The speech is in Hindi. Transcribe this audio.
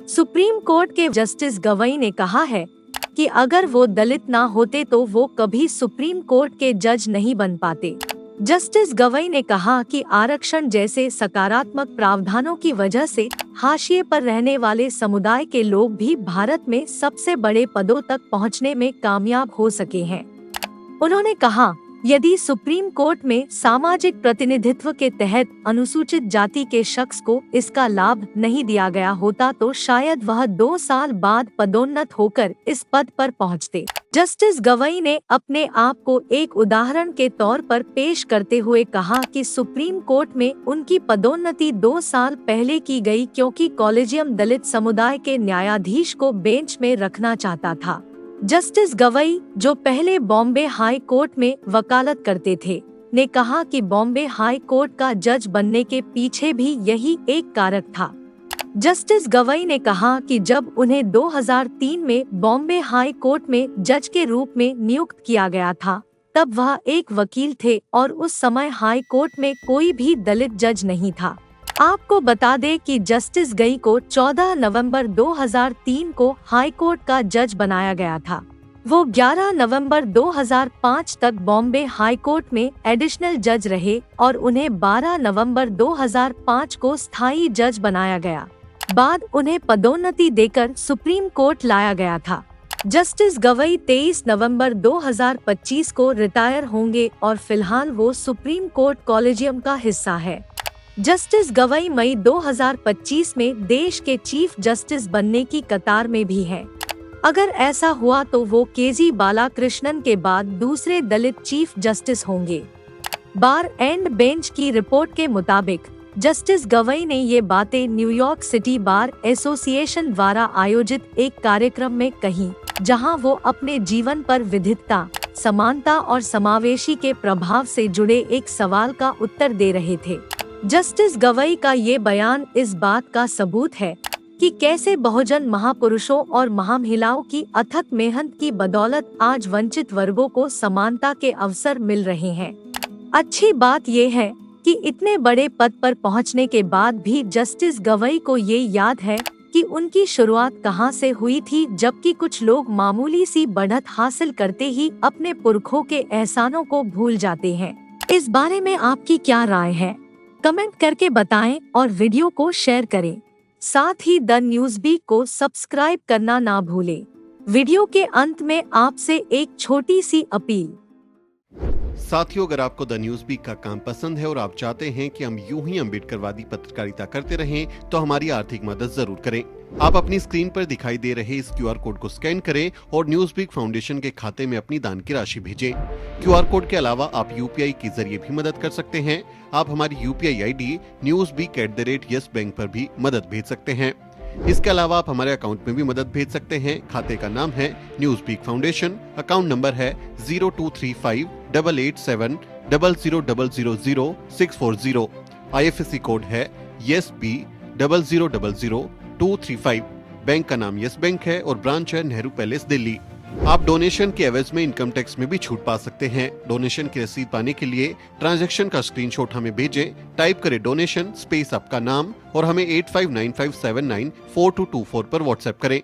सुप्रीम कोर्ट के जस्टिस गवई ने कहा है कि अगर वो दलित ना होते तो वो कभी सुप्रीम कोर्ट के जज नहीं बन पाते। जस्टिस गवई ने कहा कि आरक्षण जैसे सकारात्मक प्रावधानों की वजह से हाशिए पर रहने वाले समुदाय के लोग भी भारत में सबसे बड़े पदों तक पहुंचने में कामयाब हो सके हैं। उन्होंने कहा, यदि सुप्रीम कोर्ट में सामाजिक प्रतिनिधित्व के तहत अनुसूचित जाति के शख्स को इसका लाभ नहीं दिया गया होता तो शायद वह 2 साल बाद पदोन्नत होकर इस पद पर पहुंचते। जस्टिस गवई ने अपने आप को एक उदाहरण के तौर पर पेश करते हुए कहा कि सुप्रीम कोर्ट में उनकी पदोन्नति 2 साल पहले की गई क्योंकि कॉलेजियम दलित समुदाय के न्यायाधीश को बेंच में रखना चाहता था। जस्टिस गवई, जो पहले बॉम्बे हाई कोर्ट में वकालत करते थे, ने कहा कि बॉम्बे हाई कोर्ट का जज बनने के पीछे भी यही एक कारक था। जस्टिस गवई ने कहा कि जब उन्हें 2003 में बॉम्बे हाई कोर्ट में जज के रूप में नियुक्त किया गया था, तब वह एक वकील थे और उस समय हाई कोर्ट में कोई भी दलित जज नहीं था। आपको बता दें कि जस्टिस गई को 14 नवंबर 2003 को हाई कोर्ट का जज बनाया गया था। वो 11 नवंबर 2005 तक बॉम्बे हाई कोर्ट में एडिशनल जज रहे और उन्हें 12 नवंबर 2005 को स्थायी जज बनाया गया। बाद उन्हें पदोन्नति देकर सुप्रीम कोर्ट लाया गया था। जस्टिस गवई 23 नवंबर 2025 को रिटायर होंगे और फिलहाल वो सुप्रीम कोर्ट कॉलेजियम का हिस्सा है। जस्टिस गवई मई 2025 में देश के चीफ जस्टिस बनने की कतार में भी हैं। अगर ऐसा हुआ तो वो केजी बालाकृष्णन के बाद दूसरे दलित चीफ जस्टिस होंगे। बार एंड बेंच की रिपोर्ट के मुताबिक जस्टिस गवई ने ये बातें न्यूयॉर्क सिटी बार एसोसिएशन द्वारा आयोजित एक कार्यक्रम में कही, जहां वो अपने जीवन पर विविधता, समानता और समावेशी के प्रभाव से जुड़े एक सवाल का उत्तर दे रहे थे। जस्टिस गवई का ये बयान इस बात का सबूत है कि कैसे बहुजन महापुरुषों और महामहिलाओं की अथक मेहनत की बदौलत आज वंचित वर्गों को समानता के अवसर मिल रहे हैं। अच्छी बात ये है कि इतने बड़े पद पर पहुंचने के बाद भी जस्टिस गवई को ये याद है कि उनकी शुरुआत कहां से हुई थी, जबकि कुछ लोग मामूली सी बढ़त हासिल करते ही अपने पुरखों के एहसानों को भूल जाते हैं। इस बारे में आपकी क्या राय है? कमेंट करके बताएं और वीडियो को शेयर करें। साथ ही द न्यूज़बीक को सब्सक्राइब करना ना भूलें। वीडियो के अंत में आपसे एक छोटी सी अपील। साथियों, अगर आपको द न्यूज़बीक का काम पसंद है और आप चाहते हैं कि हम यूं ही अम्बेडकरवादी पत्रकारिता करते रहें, तो हमारी आर्थिक मदद जरूर करें। आप अपनी स्क्रीन पर दिखाई दे रहे इस QR कोड को स्कैन करें और न्यूज़बीक फाउंडेशन के खाते में अपनी दान की राशि भेजें। QR कोड के अलावा आप UPI के जरिए भी मदद कर सकते हैं। आप हमारी UPI ID newsbeak@YesBank पर भी मदद भेज सकते हैं। इसके अलावा आप हमारे अकाउंट में भी मदद भेज सकते हैं। खाते का नाम है न्यूज़बीक फाउंडेशन, अकाउंट नंबर है 02358800000640। IFSC कोड है YesB000235। बैंक का नाम यस बैंक है और ब्रांच है नेहरू पैलेस, दिल्ली। आप डोनेशन के एवज में इनकम टैक्स में भी छूट पा सकते हैं। डोनेशन की रसीद पाने के लिए ट्रांजैक्शन का स्क्रीनशॉट हमें भेजें। टाइप करें डोनेशन स्पेस आपका नाम और हमें 8595794224 पर व्हाट्सएप करें।